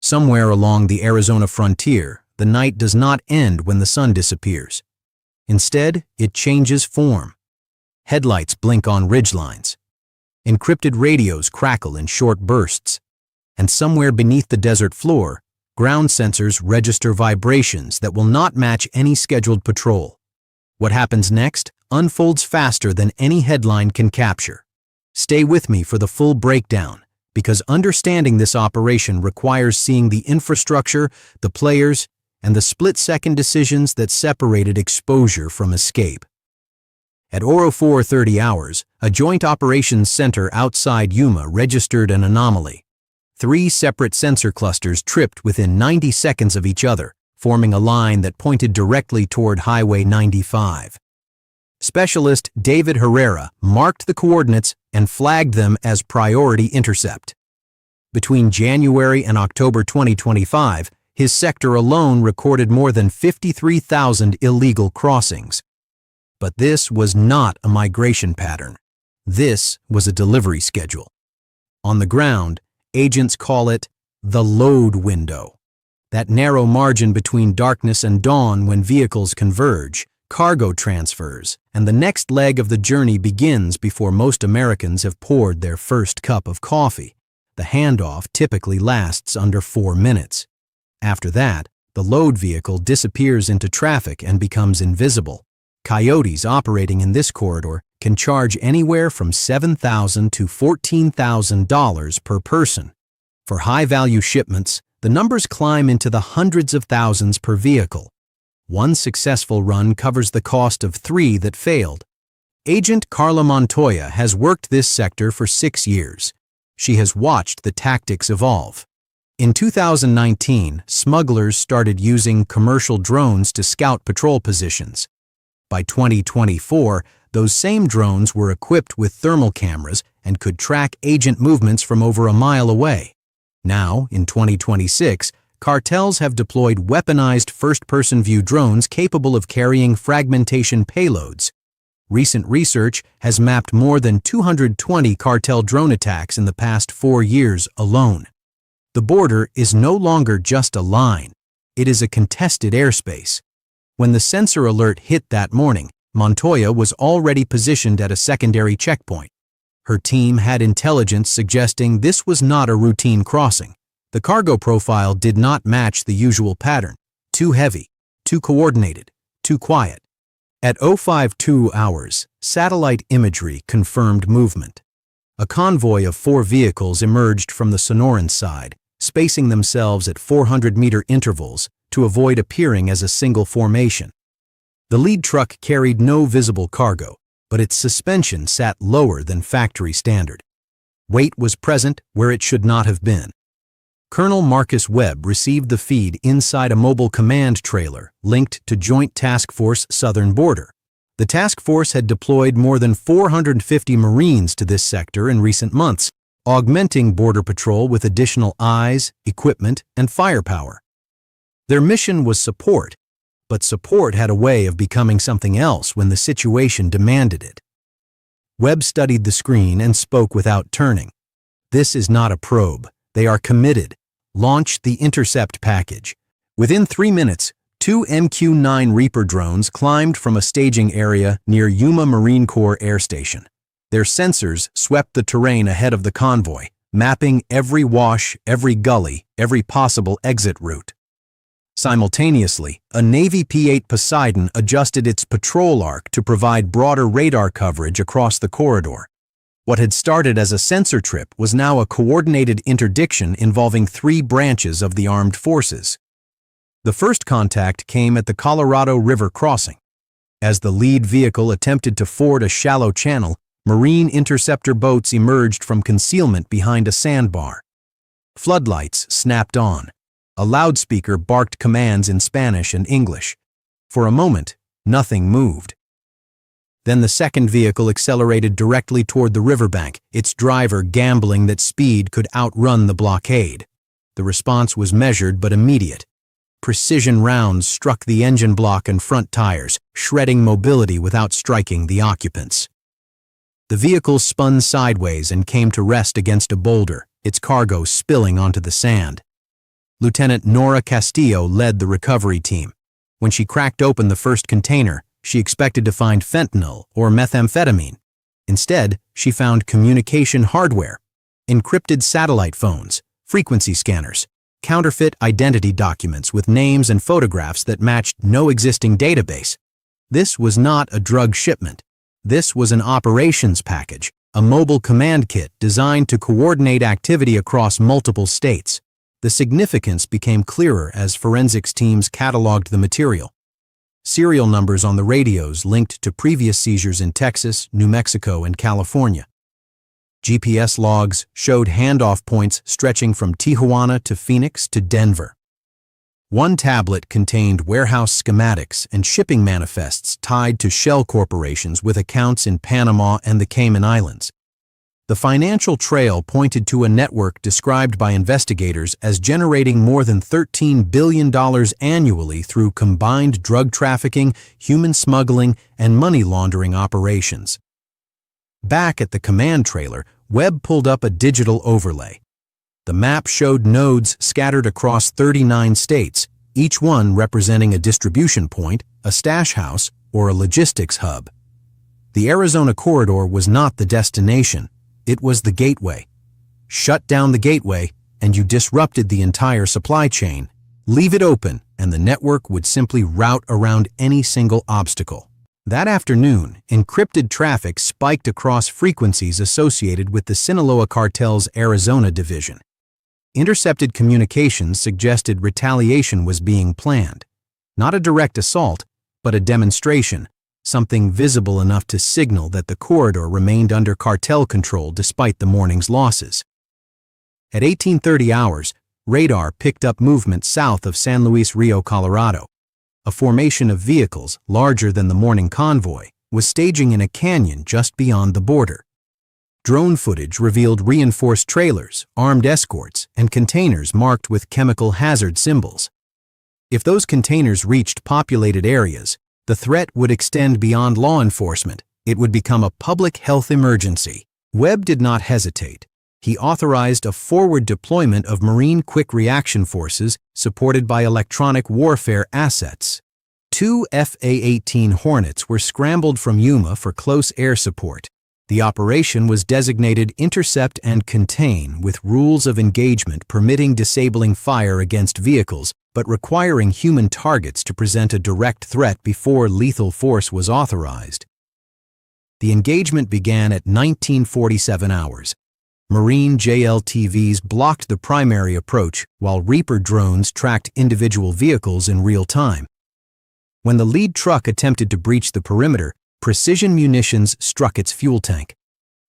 Somewhere along the Arizona frontier, the night does not end when the sun disappears. Instead, it changes form. Headlights blink on ridgelines. Encrypted radios crackle in short bursts. And somewhere beneath the desert floor, ground sensors register vibrations that will not match any scheduled patrol. What happens next unfolds faster than any headline can capture. Stay with me for the full breakdown, because understanding this operation requires seeing the infrastructure, the players, and the split-second decisions that separated exposure from escape. At 04:30 hours, a joint operations center outside Yuma registered an anomaly. 3 separate sensor clusters tripped within 90 seconds of each other, forming a line that pointed directly toward Highway 95. Specialist David Herrera marked the coordinates and flagged them as priority intercept. Between January and October 2025, his sector alone recorded more than 53,000 illegal crossings. But this was not a migration pattern. This was a delivery schedule. On the ground, agents call it the load window. That narrow margin between darkness and dawn when vehicles converge, cargo transfers, and the next leg of the journey begins before most Americans have poured their first cup of coffee. The handoff typically lasts under 4 minutes. After that, the load vehicle disappears into traffic and becomes invisible. Coyotes operating in this corridor can charge anywhere from $7,000 to $14,000 per person. For high-value shipments, the numbers climb into the hundreds of thousands per vehicle. One successful run covers the cost of 3 that failed. Agent Carla Montoya has worked this sector for 6 years. She has watched the tactics evolve. In 2019, smugglers started using commercial drones to scout patrol positions. By 2024, those same drones were equipped with thermal cameras and could track agent movements from over a mile away. Now, in 2026, cartels have deployed weaponized first-person view drones capable of carrying fragmentation payloads. Recent research has mapped more than 220 cartel drone attacks in the past 4 years alone. The border is no longer just a line. It is a contested airspace. When the sensor alert hit that morning, Montoya was already positioned at a secondary checkpoint. Her team had intelligence suggesting this was not a routine crossing. The cargo profile did not match the usual pattern. Too heavy, too coordinated, too quiet. At 05:02 hours, satellite imagery confirmed movement. A convoy of 4 vehicles emerged from the Sonoran side, spacing themselves at 400-meter intervals to avoid appearing as a single formation. The lead truck carried no visible cargo, but its suspension sat lower than factory standard. Weight was present where it should not have been. Colonel Marcus Webb received the feed inside a mobile command trailer linked to Joint Task Force Southern Border. The task force had deployed more than 450 Marines to this sector in recent months, augmenting Border Patrol with additional eyes, equipment, and firepower. Their mission was support, but support had a way of becoming something else when the situation demanded it. Webb studied the screen and spoke without turning. This is not a probe. They are committed. Launch the intercept package. Within 3 minutes, 2 MQ-9 Reaper drones climbed from a staging area near Yuma Marine Corps Air Station. Their sensors swept the terrain ahead of the convoy, mapping every wash, every gully, every possible exit route. Simultaneously, a Navy P-8 Poseidon adjusted its patrol arc to provide broader radar coverage across the corridor. What had started as a sensor trip was now a coordinated interdiction involving 3 branches of the armed forces. The first contact came at the Colorado River crossing. As the lead vehicle attempted to ford a shallow channel, Marine interceptor boats emerged from concealment behind a sandbar. Floodlights snapped on. A loudspeaker barked commands in Spanish and English. For a moment, nothing moved. Then the second vehicle accelerated directly toward the riverbank, its driver gambling that speed could outrun the blockade. The response was measured but immediate. Precision rounds struck the engine block and front tires, shredding mobility without striking the occupants. The vehicle spun sideways and came to rest against a boulder, its cargo spilling onto the sand. Lieutenant Nora Castillo led the recovery team. When she cracked open the first container, she expected to find fentanyl or methamphetamine. Instead, she found communication hardware, encrypted satellite phones, frequency scanners, counterfeit identity documents with names and photographs that matched no existing database. This was not a drug shipment. This was an operations package, a mobile command kit designed to coordinate activity across multiple states. The significance became clearer as forensics teams cataloged the material. Serial numbers on the radios linked to previous seizures in Texas, New Mexico, and California. GPS logs showed handoff points stretching from Tijuana to Phoenix to Denver. One tablet contained warehouse schematics and shipping manifests tied to shell corporations with accounts in Panama and the Cayman Islands. The financial trail pointed to a network described by investigators as generating more than $13 billion annually through combined drug trafficking, human smuggling, and money laundering operations. Back at the command trailer, Webb pulled up a digital overlay. The map showed nodes scattered across 39 states, each one representing a distribution point, a stash house, or a logistics hub. The Arizona corridor was not the destination. It was the gateway. Shut down the gateway, and you disrupted the entire supply chain. Leave it open, and the network would simply route around any single obstacle. That afternoon, encrypted traffic spiked across frequencies associated with the Sinaloa Cartel's Arizona division. Intercepted communications suggested retaliation was being planned. Not a direct assault, but a demonstration, something visible enough to signal that the corridor remained under cartel control despite the morning's losses. At 18:30 hours, radar picked up movement south of San Luis Rio, Colorado. A formation of vehicles, larger than the morning convoy, was staging in a canyon just beyond the border. Drone footage revealed reinforced trailers, armed escorts, and containers marked with chemical hazard symbols. If those containers reached populated areas, the threat would extend beyond law enforcement. It would become a public health emergency. Webb did not hesitate. He authorized a forward deployment of Marine Quick Reaction Forces supported by electronic warfare assets. 2 FA-18 Hornets were scrambled from Yuma for close air support. The operation was designated Intercept and Contain, with rules of engagement permitting disabling fire against vehicles, but requiring human targets to present a direct threat before lethal force was authorized. The engagement began at 1947 hours. Marine JLTVs blocked the primary approach, while Reaper drones tracked individual vehicles in real time. When the lead truck attempted to breach the perimeter, precision munitions struck its fuel tank.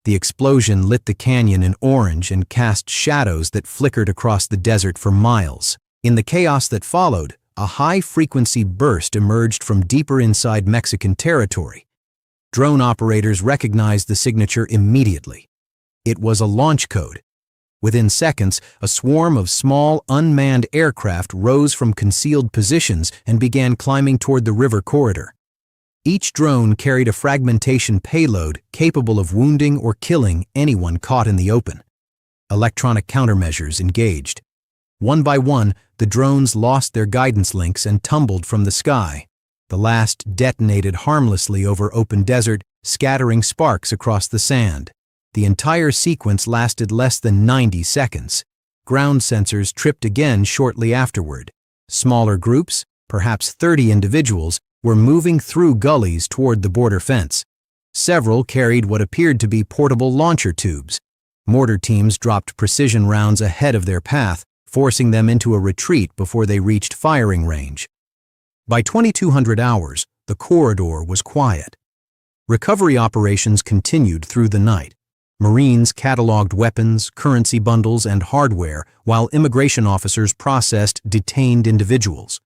The explosion lit the canyon in orange and cast shadows that flickered across the desert for miles. In the chaos that followed, a high-frequency burst emerged from deeper inside Mexican territory. Drone operators recognized the signature immediately. It was a launch code. Within seconds, a swarm of small, unmanned aircraft rose from concealed positions and began climbing toward the river corridor. Each drone carried a fragmentation payload capable of wounding or killing anyone caught in the open. Electronic countermeasures engaged. One by one, the drones lost their guidance links and tumbled from the sky. The last detonated harmlessly over open desert, scattering sparks across the sand. The entire sequence lasted less than 90 seconds. Ground sensors tripped again shortly afterward. Smaller groups, perhaps 30 individuals, were moving through gullies toward the border fence. Several carried what appeared to be portable launcher tubes. Mortar teams dropped precision rounds ahead of their path, forcing them into a retreat before they reached firing range. By 2200 hours, the corridor was quiet. Recovery operations continued through the night. Marines cataloged weapons, currency bundles, and hardware, while immigration officers processed detained individuals.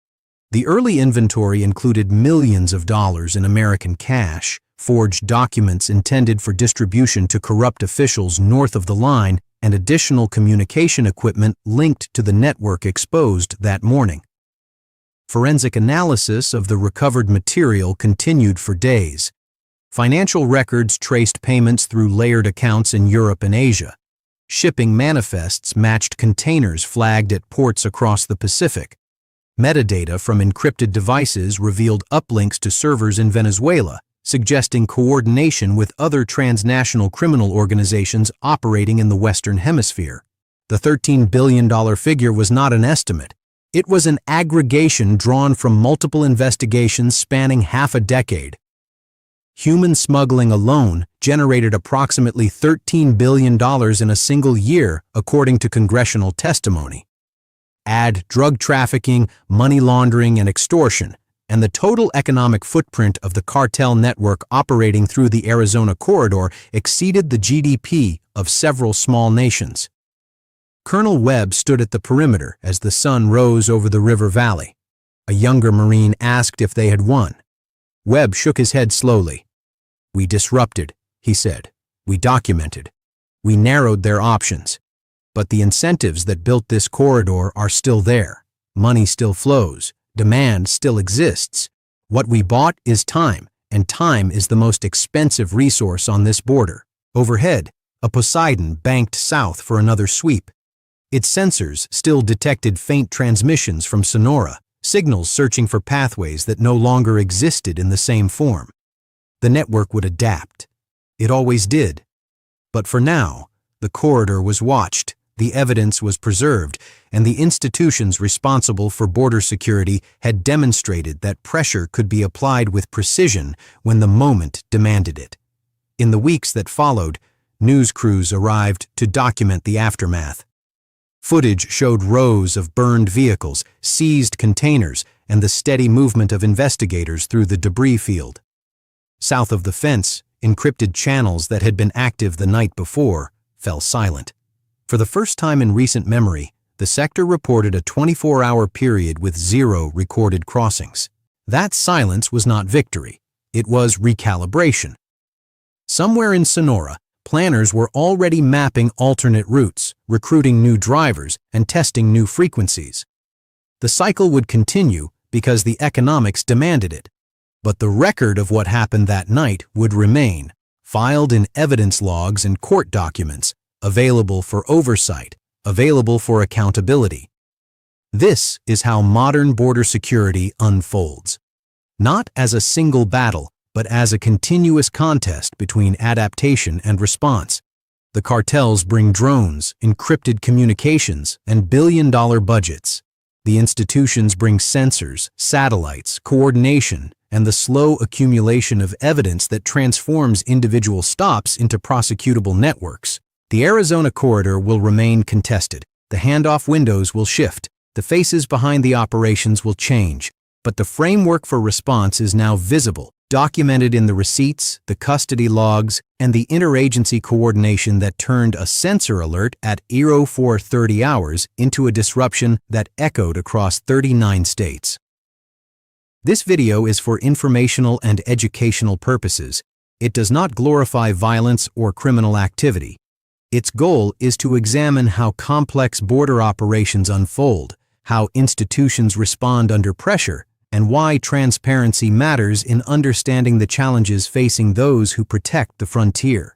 The early inventory included millions of dollars in American cash, forged documents intended for distribution to corrupt officials north of the line, and additional communication equipment linked to the network exposed that morning. Forensic analysis of the recovered material continued for days. Financial records traced payments through layered accounts in Europe and Asia. Shipping manifests matched containers flagged at ports across the Pacific. Metadata from encrypted devices revealed uplinks to servers in Venezuela, suggesting coordination with other transnational criminal organizations operating in the Western Hemisphere. The $13 billion figure was not an estimate. It was an aggregation drawn from multiple investigations spanning half a decade. Human smuggling alone generated approximately $13 billion in a single year, according to congressional testimony. Add drug trafficking, money laundering, and extortion, and the total economic footprint of the cartel network operating through the Arizona corridor exceeded the GDP of several small nations. Colonel Webb stood at the perimeter as the sun rose over the river valley. A younger Marine asked if they had won. Webb shook his head slowly. "We disrupted," he said. "We documented. We narrowed their options. But the incentives that built this corridor are still there. Money still flows. Demand still exists. What we bought is time, and time is the most expensive resource on this border." Overhead, a Poseidon banked south for another sweep. Its sensors still detected faint transmissions from Sonora, signals searching for pathways that no longer existed in the same form. The network would adapt. It always did. But for now, the corridor was watched, the evidence was preserved, and the institutions responsible for border security had demonstrated that pressure could be applied with precision when the moment demanded it. In the weeks that followed, news crews arrived to document the aftermath. Footage showed rows of burned vehicles, seized containers, and the steady movement of investigators through the debris field. South of the fence, encrypted channels that had been active the night before fell silent. For the first time in recent memory, the sector reported a 24-hour period with 0 recorded crossings. That silence was not victory. It was recalibration. Somewhere in Sonora, planners were already mapping alternate routes, recruiting new drivers, and testing new frequencies. The cycle would continue because the economics demanded it. But the record of what happened that night would remain, filed in evidence logs and court documents, available for oversight, available for accountability. This is how modern border security unfolds. Not as a single battle, but as a continuous contest between adaptation and response. The cartels bring drones, encrypted communications, and billion-dollar budgets. The institutions bring sensors, satellites, coordination, and the slow accumulation of evidence that transforms individual stops into prosecutable networks. The Arizona corridor will remain contested. The handoff windows will shift. The faces behind the operations will change. But the framework for response is now visible, documented in the receipts, the custody logs, and the interagency coordination that turned a sensor alert at 0430 hours into a disruption that echoed across 39 states. This video is for informational and educational purposes. It does not glorify violence or criminal activity. Its goal is to examine how complex border operations unfold, how institutions respond under pressure, and why transparency matters in understanding the challenges facing those who protect the frontier.